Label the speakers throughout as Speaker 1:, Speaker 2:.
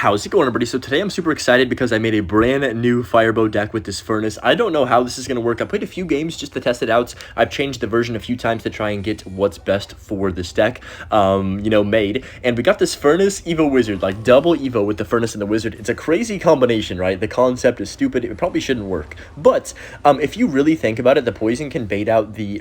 Speaker 1: How's it going, everybody? So today I'm super excited because I made a brand new Firebow deck with this furnace. I don't know how this is going to work. I played a few games just to test it out. I've changed the version a few times to try and get what's best for this deck, made. And we got this furnace Evo Wizard, like double Evo with the furnace and the wizard. It's a crazy combination, right? The concept is stupid. It probably shouldn't work. But if you really think about it, the poison can bait out the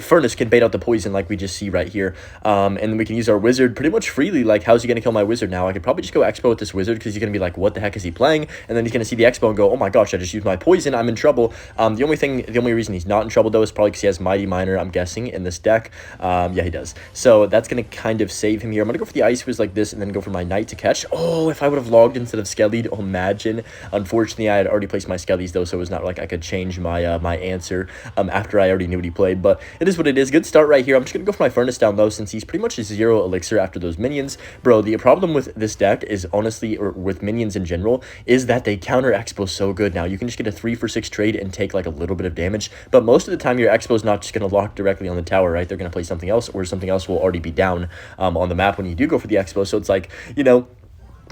Speaker 1: furnace can bait out the poison like we just see right here. And then we can use our wizard pretty much freely. Like, how's he going to kill my wizard now? I could probably just go expo with this wizard because he's going to be like, what the heck is he playing? And then he's going to see the expo and go, oh my gosh, I just used my poison. I'm in trouble. The only reason he's not in trouble, though, is probably because he has Mighty Miner, I'm guessing, in this deck. Yeah, he does. So that's going to kind of save him here. I'm going to go for the Ice Wiz like this and then go for my Knight to catch. Oh, if I would have logged instead of Skellied, oh, imagine. Unfortunately, I had already placed my Skellies, though, so it was not like I could change my my answer after I already knew what he played. But it is what it is. Good start right here. I'm just going to go for my Furnace down low since he's pretty much a 0 elixir after those minions. Bro, the problem with this deck is honestly, or with minions in general, is that they counter expo so good. Now you can just get a 3-for-6 trade and take like a little bit of damage, but most of the time your expo is not just going to lock directly on the tower, right? They're going to play something else, or something else will already be down on the map when you do go for the expo. So it's like, you know,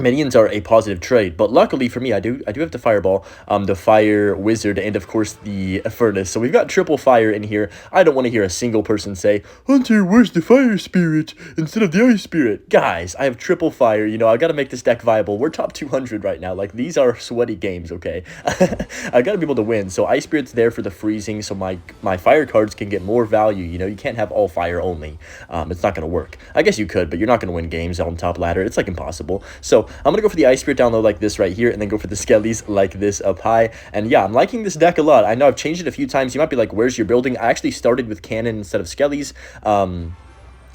Speaker 1: minions are a positive trade, but luckily for me, I do have the Fireball, the Fire Wizard, and of course the Furnace. So we've got triple fire in here. I don't want to hear a single person say, Hunter, where's the Fire Spirit instead of the Ice Spirit? Guys, I have triple fire. You know, I got to make this deck viable. We're top 200 right now. Like, these are sweaty games, okay? I got to be able to win. So Ice Spirit's there for the freezing, so my fire cards can get more value. You know, you can't have all fire only. It's not going to work. I guess you could, but you're not going to win games on top ladder. It's like impossible. So I'm going to go for the Ice Spirit down low like this right here, and then go for the Skellies like this up high. And yeah, I'm liking this deck a lot. I know I've changed it a few times. You might be like, where's your building? I actually started with Cannon instead of Skellies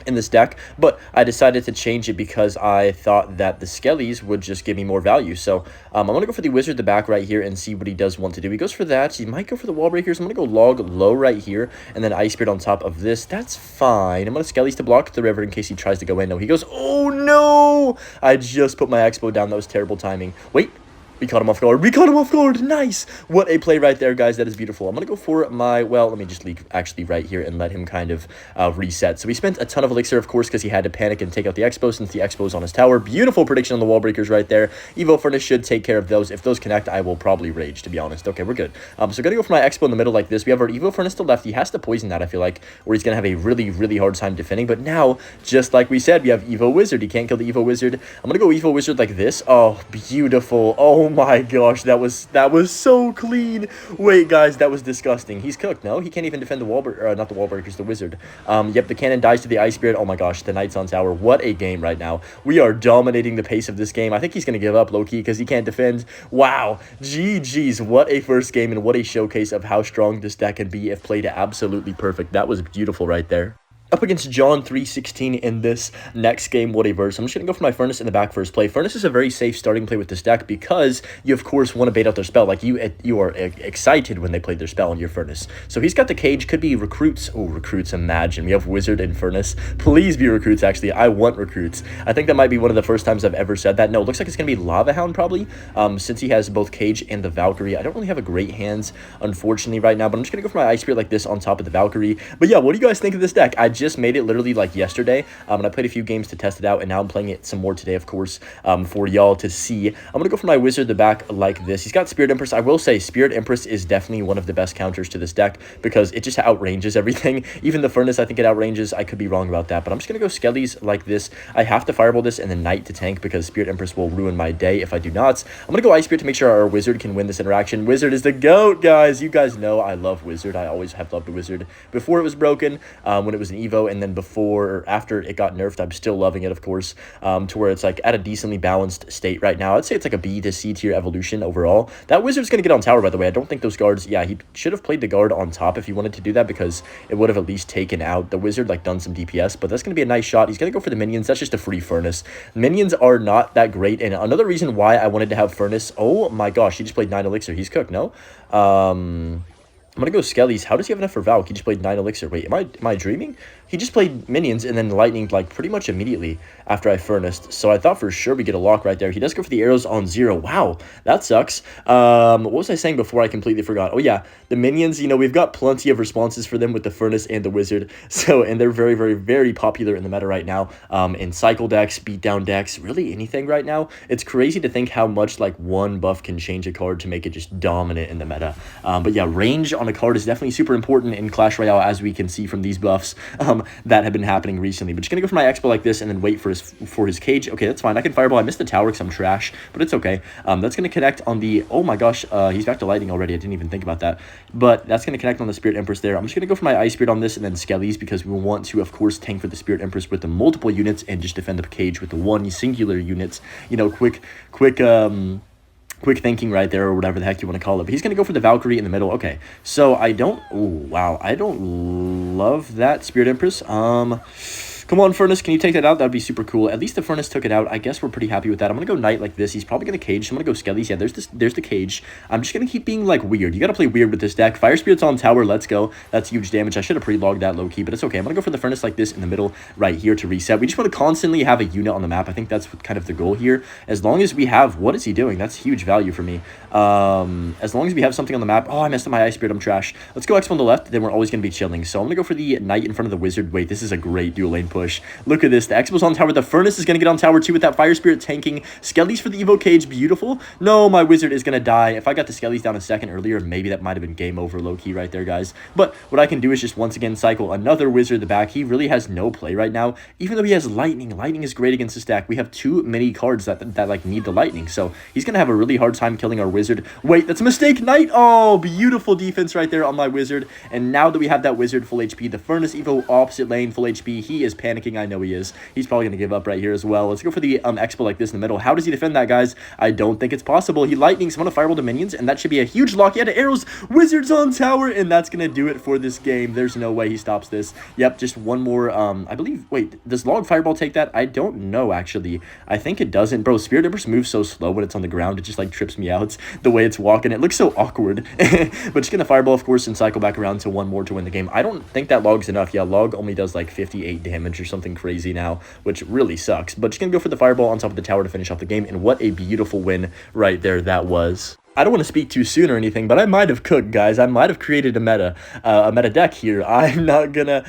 Speaker 1: in this deck, but I decided to change it because I thought that the Skellies would just give me more value. So I'm going to go for the Wizard the back right here and see what he does want to do. He goes for that. He might go for the Wall Breakers. I'm going to go log low right here, and then Ice Spirit on top of this. That's fine. I'm going to Skellies to block the river in case he tries to go in. No, he goes, oh no! I just put my Expo down. That was terrible timing. Wait. We caught him off guard. We caught him off guard. Nice. What a play right there, guys. That is beautiful. I'm going to go for my, well, let me just leave actually right here and let him kind of reset. So we spent a ton of elixir, of course, because he had to panic and take out the Expo since the Expo is on his tower. Beautiful prediction on the Wall Breakers right there. Evo Furnace should take care of those. If those connect, I will probably rage, to be honest. Okay, we're good. So I'm going to go for my Expo in the middle like this. We have our Evo Furnace to left. He has to poison that, I feel like, or he's going to have a really, really hard time defending. But now, just like we said, we have Evo Wizard. He can't kill the Evo Wizard. I'm going to go Evo Wizard like this. Oh, beautiful. Oh my gosh. That was so clean. Wait, guys, that was disgusting. He's cooked. No, he can't even defend the wall not the wall breakers, the wizard. Yep, the cannon dies to the Ice Spirit. Oh my gosh, the Knight's on tower. What a game right now. We are dominating the pace of this game. I think he's gonna give up low-key because he can't defend. Wow, GG's. What a first game and what a showcase of how strong this deck can be if played absolutely perfect. That was beautiful right there. Up against John 316 in this next game, what a verse. I'm just going to go for my Furnace in the back first play. Furnace is a very safe starting play with this deck because you, of course, want to bait out their spell. Like, you are excited when they play their spell on your Furnace. So he's got the cage. Could be recruits. Oh, recruits, imagine. We have Wizard and Furnace. Please be recruits, actually. I want recruits. I think that might be one of the first times I've ever said that. No, it looks like it's going to be Lava Hound, probably, since he has both cage and the Valkyrie. I don't really have a great hands, unfortunately, right now, but I'm just going to go for my Ice Spirit like this on top of the Valkyrie. But yeah, what do you guys think of this deck? I just made it literally like yesterday, and I played a few games to test it out, and now I'm playing it some more today, of course, for y'all to see. I'm gonna go for my Wizard the back like this. He's got Spirit Empress. I will say Spirit Empress is definitely one of the best counters to this deck because it just outranges everything. Even the Furnace, I think it outranges. I could be wrong about that, but I'm just gonna go Skellies like this. I have to Fireball this and then Knight to tank because Spirit Empress will ruin my day if I do not. I'm gonna go Ice Spirit to make sure our Wizard can win this interaction. Wizard is the GOAT, guys. You guys know I love Wizard. I always have loved Wizard before it was broken, when it was an Evo, and then before or after it got nerfed. I'm still loving it, of course, to where it's like at a decently balanced state right now. I'd say it's like a B to C tier evolution overall. That Wizard's gonna get on tower, by the way. I don't think those guards, yeah, he should have played the guard on top if he wanted to do that because it would have at least taken out the Wizard, like done some DPS, but that's gonna be a nice shot. He's gonna go for the minions. That's just a free Furnace. Minions are not that great, and another reason why I wanted to have Furnace, oh my gosh, he just played 9 elixir. He's cooked, no? I'm gonna go Skellies. How does he have enough for Valk? He just played 9 elixir. Wait, am I dreaming? he just played minions and then lightning like pretty much immediately after I furnace. So I thought for sure we get a lock right there. He does go for the arrows on 0. Wow, that sucks. What was I saying before? I completely forgot. Oh yeah, the minions, you know, we've got plenty of responses for them with the furnace and the wizard. So, and they're very, very, very popular in the meta right now. In cycle decks, beatdown decks, really anything right now. It's crazy to think how much like one buff can change a card to make it just dominant in the meta. But yeah, range on a card is definitely super important in Clash Royale, as we can see from these buffs that have been happening recently. But just gonna go for my expo like this and then wait for his cage. Okay, that's fine. I can fireball. I missed the tower because I'm trash, but it's okay. That's gonna connect on the, oh my gosh, he's back to lightning already. I didn't even think about that, but that's gonna connect on the Spirit Empress there. I'm just gonna go for my Ice Spirit on this and then Skellies, because we want to, of course, tank for the Spirit Empress with the multiple units and just defend the cage with the one singular unit. You know, quick thinking right there, or whatever the heck you want to call it. But he's going to go for the Valkyrie in the middle. Okay, so I don't... Oh, wow. I don't love that Spirit Empress. Come on, Furnace, can you take that out? That would be super cool. At least the Furnace took it out. I guess we're pretty happy with that. I'm going to go Knight like this. He's probably going to cage. So I'm going to go Skellies. Yeah, there's the cage. I'm just going to keep being, like, weird. You got to play weird with this deck. Fire Spirit's on tower. Let's go. That's huge damage. I should have pre-logged that low-key, but it's okay. I'm going to go for the Furnace like this in the middle right here to reset. We just want to constantly have a unit on the map. I think that's kind of the goal here. As long as we have... What is he doing? That's huge value for me. As long as we have something on the map... Oh, I messed up my Ice Spirit. I'm trash. Let's go X on the left. Then we're always going to be chilling. So I'm going to go for the Knight in front of the Wizard. Wait, this is a great dual lane push. Look at this. The Expo's on tower. The Furnace is going to get on tower too with that Fire Spirit tanking. Skellies for the Evo Cage. Beautiful. No, my Wizard is going to die. If I got the Skellies down a second earlier, maybe that might have been game over low-key right there, guys. But what I can do is just once again cycle another Wizard in the back. He really has no play right now, even though he has Lightning. Lightning is great against the stack. We have too many cards that like need the Lightning, so he's going to have a really hard time killing our Wizard. Wait, that's a mistake. Knight. Oh, beautiful defense right there on my Wizard. And now that we have that Wizard full HP, the Furnace Evo opposite lane full HP, he is panicking. I know he is. He's probably going to give up right here as well. Let's go for the Expo like this in the middle. How does he defend that, guys? I don't think it's possible. He lightnings. I'm going to fireball the minions, and that should be a huge lock. He had arrows. Wizards on tower, and that's going to do it for this game. There's no way he stops this. Yep, just one more. I believe. Wait, does log fireball take that? I don't know, actually. I think it doesn't. Bro, Spirit Empress moves so slow when it's on the ground. It just, like, trips me out the way it's walking. It looks so awkward. But just going to fireball, of course, and cycle back around to one more to win the game. I don't think that log's enough. Yeah, log only does, like, 58 damage or something crazy now, which really sucks. But just gonna go for the fireball on top of the tower to finish off the game, and what a beautiful win right there that was. I don't want to speak too soon or anything, but I might have cooked, guys. I might have created a meta deck here. I'm not gonna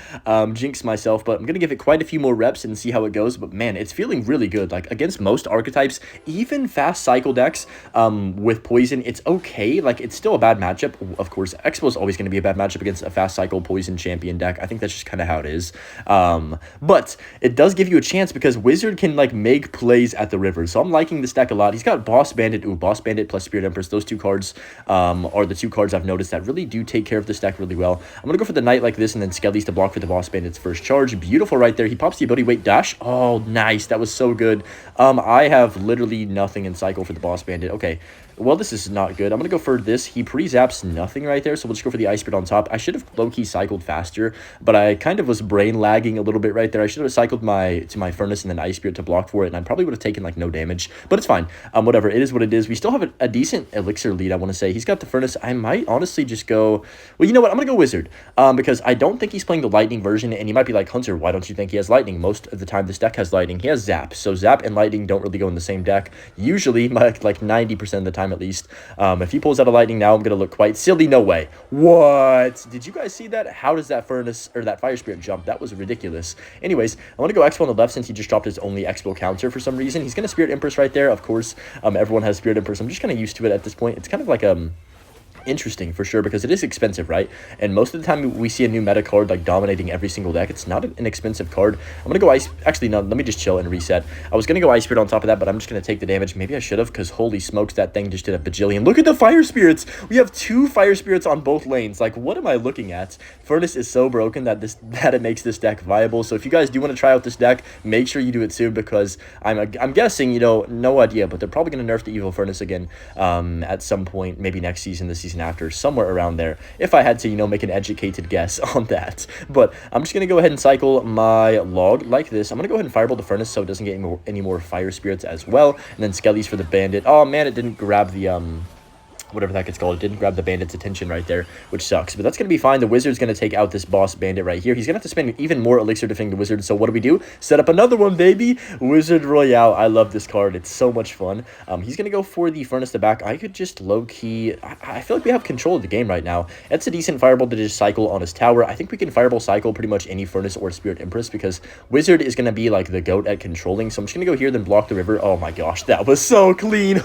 Speaker 1: jinx myself, but I'm gonna give it quite a few more reps and see how it goes. But man, it's feeling really good. Like against most archetypes, even fast cycle decks with poison, it's okay. Like it's still a bad matchup. Of course, Expo is always gonna be a bad matchup against a fast cycle poison champion deck. I think that's just kind of how it is. But it does give you a chance because Wizard can like make plays at the river. So I'm liking this deck a lot. He's got Boss Bandit. Ooh, Boss Bandit plus Spirit Empress. Those two cards are the two cards I've noticed that really do take care of this deck really well. I'm going to go for the Knight like this and then Skellies to block for the Boss Bandit's first charge. Beautiful right there. He pops the ability weight dash. Oh, nice. That was so good. I have literally nothing in cycle for the Boss Bandit. Okay. Well, this is not good. I'm going to go for this. He pre-zaps nothing right there, so we'll just go for the Ice Spirit on top. I should have low-key cycled faster, but I kind of was brain lagging a little bit right there. I should have cycled to my Furnace and then Ice Spirit to block for it, and I probably would have taken, like, no damage. But it's fine. Whatever. It is what it is. We still have a decent Elixir lead, I want to say. He's got the Furnace. I might honestly just go... Well, you know what? I'm going to go Wizard, because I don't think he's playing the Lightning version, and you might be like, Hunter, why don't you think he has Lightning? Most of the time, this deck has Lightning. He has Zap, so Zap and Lightning don't really go in the same deck. Usually, like 90% of the time at least. If he pulls out a Lightning now, I'm going to look quite silly. No way. What? Did you guys see that? How does that Furnace or that Fire Spirit jump? That was ridiculous. Anyways, I want to go Expo on the left since he just dropped his only Expo counter for some reason. He's going to Spirit Empress right there. Of course, everyone has Spirit Empress. I'm just kind of used to it at this point. It's kind of like interesting for sure because it is expensive, right? And most of the time we see a new meta card like dominating every single deck. It's not an expensive card. I'm gonna go Ice. Actually, no, let me just chill and reset. I was gonna go Ice Spirit on top of that, but I'm just gonna take the damage. Maybe I should have, because holy smokes, that thing just did a bajillion. Look at the Fire Spirits. We have 2 Fire Spirits on both lanes. Like, what am I looking at? Furnace is so broken that it makes this deck viable. So if you guys do want to try out this deck, make sure you do it soon, because I'm guessing, you know, no idea, but they're probably gonna nerf the Evil Furnace again at some point, maybe next season, the season after, somewhere around there, if I had to, you know, make an educated guess on that. But I'm just going to go ahead and cycle my log like this. I'm going to go ahead and fireball the Furnace so it doesn't get any more Fire Spirits as well. And then Skellies for the Bandit. Oh, man, it didn't grab the whatever that gets called. It didn't grab the bandit's attention right there, which sucks. But that's going to be fine. The wizard's going to take out this boss bandit right here. He's going to have to spend even more elixir defending the wizard. So what do? Set up another one, baby. Wizard Royale. I love this card. It's so much fun. He's going to go for the furnace to back. I could just low-key... I feel like we have control of the game right now. It's a decent fireball to just cycle on his tower. I think we can fireball cycle pretty much any furnace or spirit empress because wizard is going to be like the goat at controlling. So I'm just going to go here, then block the river. Oh my gosh, that was so clean.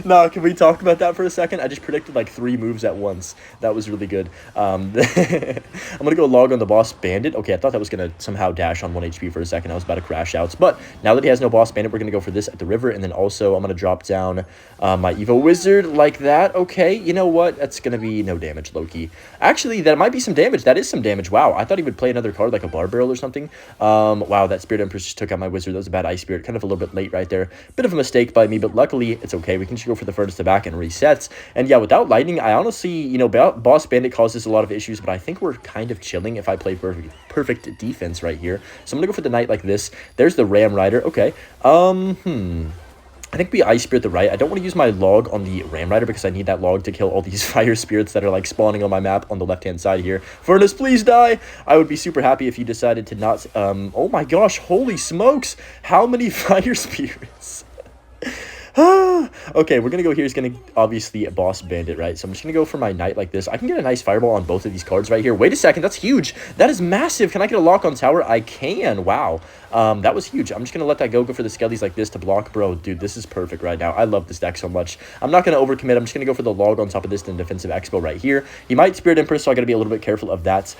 Speaker 1: No, can we talk about that for a second? I just predicted like 3 moves at once. That was really good. I'm going to go log on the boss bandit. Okay, I thought that was going to somehow dash on 1 HP for a second. I was about to crash out. But now that he has no boss bandit, we're going to go for this at the river. And then also I'm going to drop down my Evo Wizard like that. Okay, you know what? That's going to be no damage, Loki. Actually, that might be some damage. That is some damage. Wow, I thought he would play another card like a Bar Barrel or something. Wow, that Spirit Empress just took out my Wizard. That was a bad Ice Spirit. Kind of a little bit late right there. Bit of a mistake by me, but luckily it's okay. We can just go for the furnace to back and resets. And yeah, without lightning, I honestly, you know, boss bandit causes a lot of issues, but I think we're kind of chilling if I play perfect defense right here. So I'm gonna go for the knight like this. There's the ram rider. Okay. I think we Ice Spirit the right. I don't want to use my log on the Ram Rider because I need that log to kill all these fire spirits that are like spawning on my map on the left-hand side here. Furnace, please die! I would be super happy if you decided to not... oh my gosh, holy smokes! How many fire spirits? Okay, we're gonna go here. He's gonna obviously a boss bandit, right? So I'm just gonna go for my knight like this. I can get a nice fireball on both of these cards right here. Wait a second, that's huge. That is massive. Can I get a lock on tower? I can. Wow. That was huge. I'm just gonna let that go for the skellies like this to block. Bro, dude, this is perfect right now. I love this deck so much. I'm not gonna overcommit. I'm just gonna go for the log on top of this and defensive expo right here. He might Spirit Empress, so I gotta be a little bit careful of that.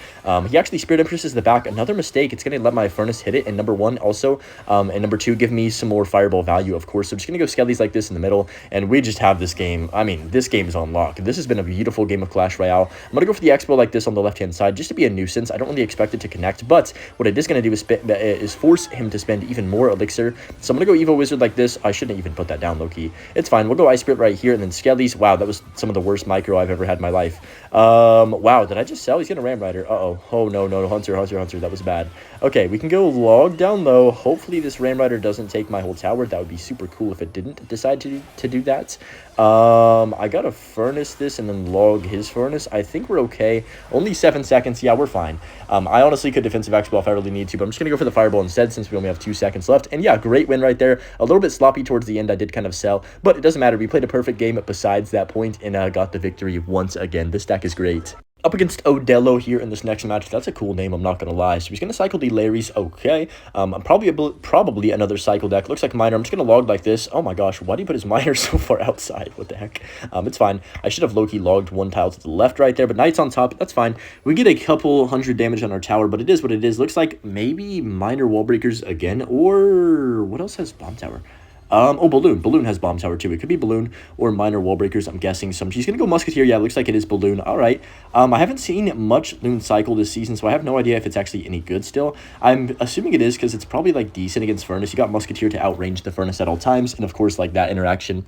Speaker 1: He actually Spirit Empresses the back. Another mistake. It's gonna let my furnace hit it. And number 1 also, and number 2, give me some more fireball value, of course. So I'm just gonna go skellies like this in the middle, and we just have this game. I mean, this game is on lock. This has been a beautiful game of Clash Royale. I'm gonna go for the expo like this on the left hand side just to be a nuisance. I don't really expect it to connect, but what it is gonna do is force him to spend even more elixir. So I'm gonna go Evo Wizard like this. I shouldn't even put that down, low-key. It's fine. We'll go Ice Spirit right here, and then Skellies. Wow, that was some of the worst micro I've ever had in my life. Wow, did I just sell? He's gonna Ram Rider. Uh-oh. Oh, no, no, Hunter. That was bad. Okay, we can go log down low. Hopefully this Ram Rider doesn't take my whole tower. That would be super cool if it didn't decide to do that. I gotta furnace this and then log his furnace. I think we're okay. Only 7 seconds. Yeah, we're fine. I honestly could defensive expo if I really need to, but I'm just gonna go for the fireball instead since we only have 2 seconds left. And yeah, great win right there. A little bit sloppy towards the end. I did kind of sell, but it doesn't matter. We played a perfect game besides that point and got the victory once again. This deck is great. Up against Odello here in this next match. That's a cool name, I'm not going to lie. So he's going to cycle the Larry's. Okay. Probably another cycle deck. Looks like miner. I'm just going to log like this. Oh my gosh. Why do you put his miner so far outside? What the heck? It's fine. I should have low-key logged 1 tile to the left right there, but knight's on top. That's fine. We get a couple 100 damage on our tower, but it is what it is. Looks like maybe miner wall breakers again, or what else has bomb tower? Oh, Balloon. Balloon has Bomb Tower, too. It could be Balloon or Minor Wall Breakers, I'm guessing. So she's going to go Musketeer. Yeah, it looks like it is Balloon. All right. I haven't seen much Loon Cycle this season, so I have no idea if it's actually any good still. I'm assuming it is because it's probably, like, decent against Furnace. You got Musketeer to outrange the Furnace at all times, and, of course, like, that interaction.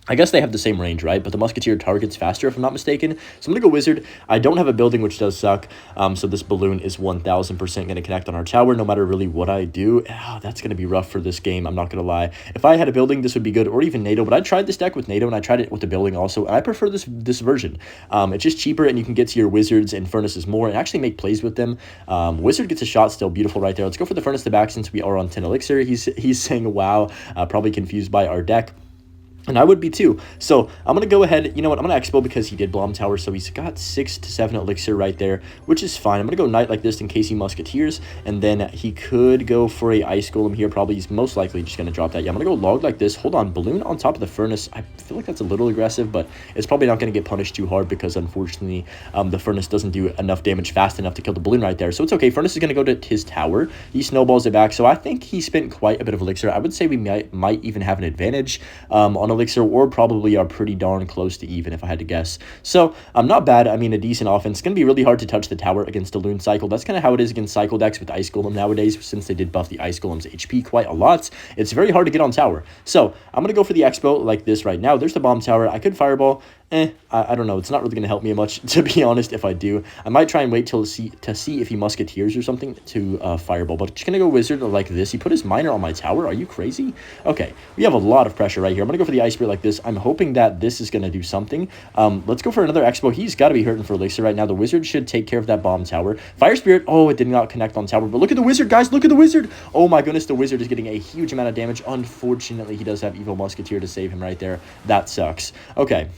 Speaker 1: I guess they have the same range, right? But the Musketeer targets faster, if I'm not mistaken. So I'm going to go Wizard. I don't have a building, which does suck. So this Balloon is 1,000% going to connect on our tower, no matter really what I do. Oh, that's going to be rough for this game, I'm not going to lie. If I had a building, this would be good, or even NATO. But I tried this deck with NATO, and I tried it with the building also. And I prefer this version. It's just cheaper, and you can get to your Wizards and Furnaces more and actually make plays with them. Wizard gets a shot still, beautiful right there. Let's go for the Furnace to back since we are on 10 Elixir. He's saying, wow, probably confused by our deck. And I would be too. So I'm going to go ahead. You know what? I'm going to expo because he did Blom Tower. So he's got 6 to 7 elixir right there, which is fine. I'm going to go Knight like this in case he Musketeers. And then he could go for a Ice Golem here. Probably he's most likely just going to drop that. Yeah, I'm going to go Log like this. Hold on. Balloon on top of the Furnace. I feel like that's a little aggressive, but it's probably not going to get punished too hard because unfortunately the Furnace doesn't do enough damage fast enough to kill the Balloon right there. So it's okay. Furnace is going to go to his tower. He snowballs it back. So I think he spent quite a bit of elixir. I would say we might even have an advantage on elixir, or probably are pretty darn close to even if I had to guess. So not bad. I mean, a decent offense. It's going to be really hard to touch the tower against a Loon Cycle. That's kind of how it is against Cycle decks with Ice Golem nowadays, since they did buff the Ice Golem's HP quite a lot. It's very hard to get on tower. So I'm going to go for the Expo like this right now. There's the Bomb Tower. I could Fireball. I don't know. It's not really going to help me much, to be honest, if I do. I might try and wait to see if he Musketeers or something to Fireball. But just going to go Wizard like this. He put his Miner on my tower. Are you crazy? Okay. We have a lot of pressure right here. I'm going to go for the Ice Spirit like this. I'm hoping that this is going to do something. Let's go for another Expo. He's got to be hurting for Elixir right now. The Wizard should take care of that bomb tower. Fire Spirit, oh, it did not connect on tower. But look at the Wizard, guys. Look at the Wizard. Oh my goodness, the Wizard is getting a huge amount of damage. Unfortunately, he does have Evil Musketeer to save him right there. That sucks. Okay,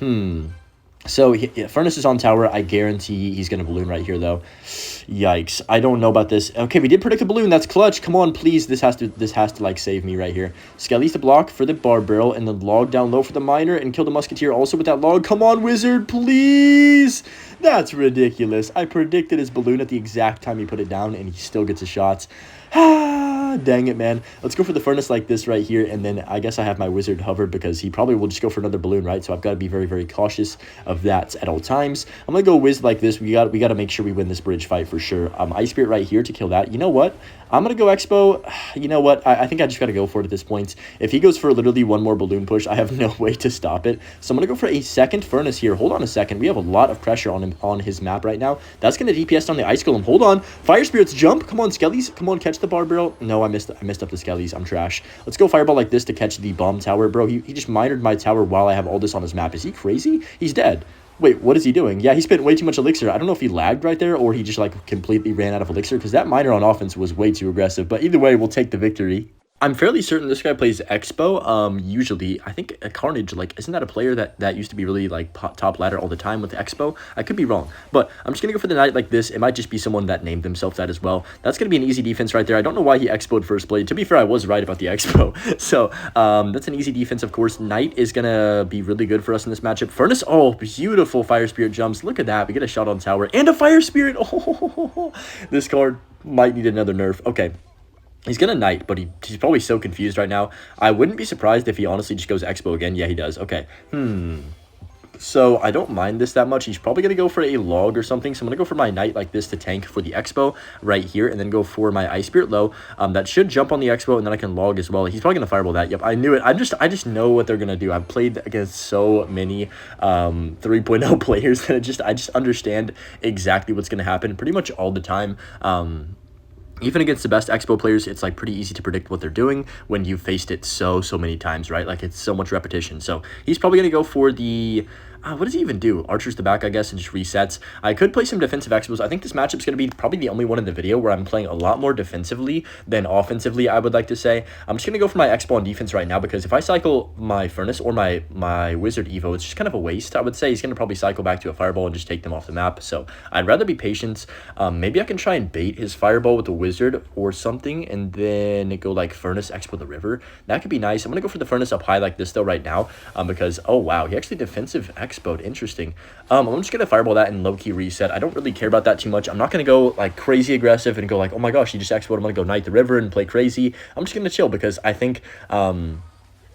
Speaker 1: So Furnace is on tower. I guarantee he's going to balloon right here, though. Yikes. I don't know about this. Okay, we did predict a balloon. That's clutch. Come on, please. This has to like save me right here. Skelly's to block for the bar barrel and then log down low for the miner and kill the musketeer also with that log. Come on, Wizard, please. That's ridiculous. I predicted his balloon at the exact time he put it down and he still gets his shots. Dang it, man. Let's go for the furnace like this right here, and then I guess I have my Wizard hovered because he probably will just go for another balloon, right? So I've got to be very, very cautious of that at all times. I'm gonna go Wiz like this. We got to make sure we win this bridge fight for sure. Ice Spirit right here to kill that. You know what? I'm gonna go Expo. You know what? I think I just got to go for it at this point. If he goes for literally one more balloon push, I have no way to stop it. So I'm gonna go for a second furnace here. Hold on a second. We have a lot of pressure on him on his map right now. That's gonna DPS on the Ice Golem. Hold on. Fire Spirits jump. Come on, Skellies. Come on, catch the bar barrel. No, I missed up the Skellies. I'm trash. Let's go Fireball like this to catch the bomb tower. Bro, he just minored my tower while I have all this on his map. Is he crazy? He's dead. Wait, what is he doing? Yeah, he spent way too much elixir. I don't know if he lagged right there or he just like completely ran out of elixir because that miner on offense was way too aggressive. But either way, we'll take the victory. I'm fairly certain this guy plays Expo. Usually, I think Carnage, like, isn't that a player that used to be really, like, top ladder all the time with Expo? I could be wrong, but I'm just going to go for the Knight like this. It might just be someone that named himself that as well. That's going to be an easy defense right there. I don't know why he Expo'd first play. To be fair, I was right about the Expo. So, that's an easy defense, of course. Knight is going to be really good for us in this matchup. Furnace, oh, beautiful Fire Spirit jumps. Look at that. We get a shot on tower and a Fire Spirit. Oh, this card might need another nerf. Okay. He's going to Knight, but he's probably so confused right now. I wouldn't be surprised if he honestly just goes Expo again. Yeah, he does. Okay. So I don't mind this that much. He's probably going to go for a log or something. So I'm going to go for my Knight like this to tank for the Expo right here. And then go for my Ice Spirit low. That should jump on the Expo and then I can log as well. He's probably going to Fireball that. Yep, I knew it. I just know what they're going to do. I've played against so many 3.0 players that I just understand exactly what's going to happen pretty much all the time. Even against the best Expo players, it's like pretty easy to predict what they're doing when you've faced it so many times, right? Like it's so much repetition. So he's probably going to go for the... what does he even do? Archer's the back, I guess, and just resets. I could play some defensive Expos. I think this matchup's going to be probably the only one in the video where I'm playing a lot more defensively than offensively, I would like to say. I'm just going to go for my Expo on defense right now because if I cycle my Furnace or my Wizard Evo, it's just kind of a waste, I would say. He's going to probably cycle back to a Fireball and just take them off the map. So I'd rather be patient. Maybe I can try and bait his Fireball with the Wizard or something and then go like Furnace Expo the River. That could be nice. I'm going to go for the Furnace up high like this though right now because, oh wow, he actually defensive Expo. Interesting. I'm just gonna Fireball that and low-key reset. I don't really care about that too much. I'm not gonna go like crazy aggressive and go like, oh my gosh, he just Expo'd. I'm gonna go Knight the River and play crazy. I'm just gonna chill because I think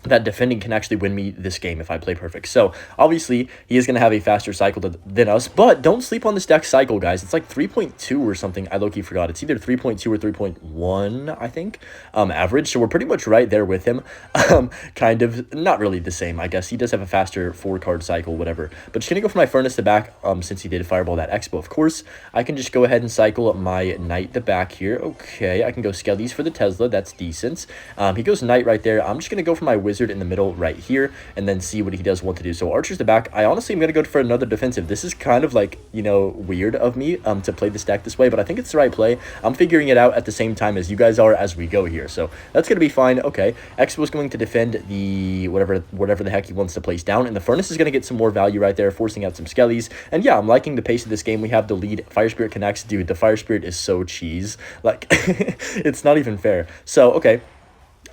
Speaker 1: that defending can actually win me this game if I play perfect. So, obviously, he is going to have a faster cycle than us, but don't sleep on this deck cycle, guys. It's like 3.2 or something. I low-key forgot. It's either 3.2 or 3.1, I think, average. So, we're pretty much right there with him. Kind of, not really the same, I guess. He does have a faster 4-card cycle, whatever. But just going to go for my Furnace the back, since he did Fireball that Expo, of course. I can just go ahead and cycle my Knight the back here. Okay, I can go Skellies for the Tesla. That's decent. He goes Knight right there. I'm just going to go for my Wizard in the middle right here and then see what he does want to do. So Archer's the back. I honestly am going to go for another defensive. This is kind of like, you know, weird of me to play this deck this way, but I think it's the right play. I'm figuring it out at the same time as you guys are as we go here. So that's going to be fine. Okay. Expo is going to defend the whatever the heck he wants to place down, and the Furnace is going to get some more value right there, forcing out some Skellies. And yeah, I'm liking the pace of this game. We have the lead. Fire Spirit connects. Dude, the Fire Spirit is so cheese. Like, it's not even fair. So, okay.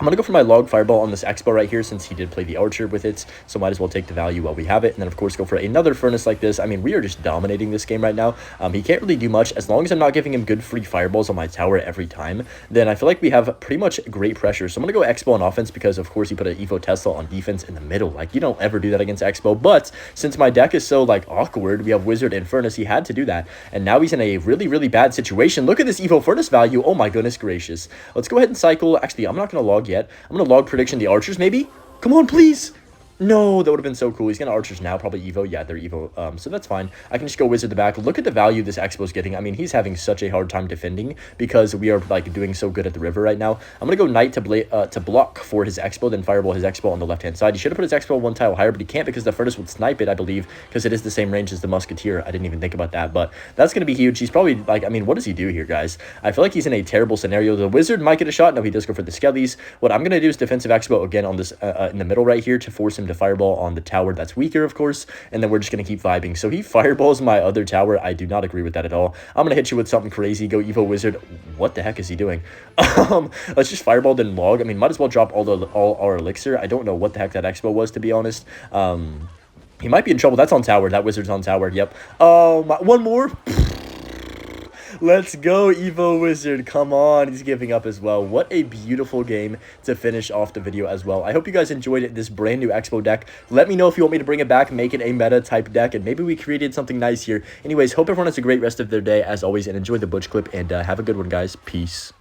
Speaker 1: I'm going to go for my log Fireball on this Expo right here since he did play the Archer with it, so might as well take the value while we have it. And then, of course, go for another Furnace like this. I mean, we are just dominating this game right now. He can't really do much. As long as I'm not giving him good free Fireballs on my tower every time, then I feel like we have pretty much great pressure. So I'm going to go Expo on offense because, of course, he put an Evo Tesla on defense in the middle. Like, you don't ever do that against Expo. But since my deck is so, like, awkward, we have Wizard and Furnace, he had to do that. And now he's in a really bad situation. Look at this Evo Furnace value. Oh, my goodness gracious. Let's go ahead and cycle. Actually, I'm not going to log yet. I'm going to log prediction the Archers, maybe? Come on, please. No, that would have been so cool. He's gonna archers now, probably Evo. Yeah, they're Evo. So that's fine. I can just go wizard the back. Look at the value this expo's getting. I mean, he's having such a hard time defending because we are like doing so good at the river right now. I'm gonna go knight to block for his expo, then fireball his expo on the left hand side. He should have put his expo one tile higher, but he can't because the furnace would snipe it, I believe, because it is the same range as the musketeer. I didn't even think about that, but that's gonna be huge. He's probably like, I mean, what does he do here, guys? I feel like he's in a terrible scenario. The wizard might get a shot. No, he does go for the skellies. What I'm gonna do is defensive expo again on this in the middle right here to force him to fireball on the tower that's weaker, of course, and then we're just going to keep vibing. So he fireballs my other tower. I do not agree with that at all. I'm going to hit you with something crazy. Go Evo Wizard. What the heck is he doing? Let's just fireball then log. I mean, might as well drop all our elixir. I don't know what the heck that expo was, to be honest. He might be in trouble. That's on tower. That wizard's on tower. Yep. One more. Let's go, Evo Wizard. Come on. He's giving up as well. What a beautiful game to finish off the video as well. I hope you guys enjoyed it, this brand new Expo deck. Let me know if you want me to bring it back, make it a meta type deck, and maybe we created something nice here. Anyways, hope everyone has a great rest of their day as always, and enjoy the butch clip, and have a good one, guys. Peace.